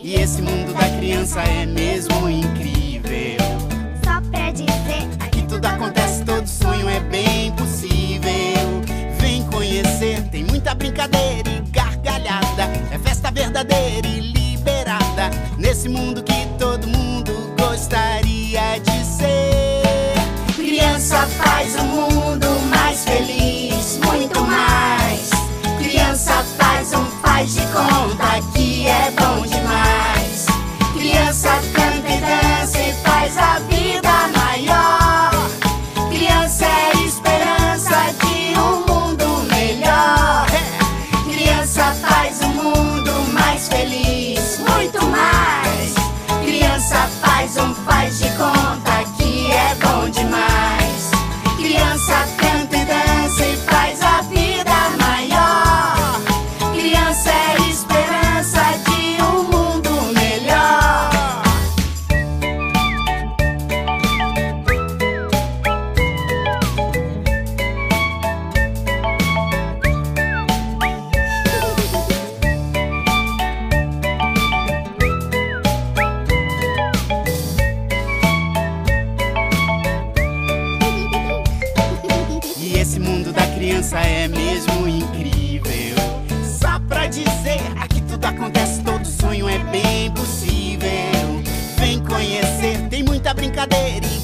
E esse mundo da criança é mesmo incrível. Só pra dizer, Aqui tudo acontece, todo sonho é bem possível. Vem conhecer, tem muita brincadeira e gargalhada. É festa verdadeira e liberada, nesse mundo que todo mundo gostaria de ser. Criança faz o mundo mais feliz, muito mais. Criança faz de conta que é bom demais. Criança canta e dança e faz a vida maior. Criança é esperança de um mundo melhor. Criança faz o mundo mais feliz, muito mais. Criança faz de conta que é bom demais. Criança canta e dança e faz a vida maior. Criança é esperança de um mundo melhor. E esse mundo da criança é mesmo incrível. Só pra dizer, aqui tudo acontece, todo sonho é bem possível. Vem conhecer, tem muita brincadeira e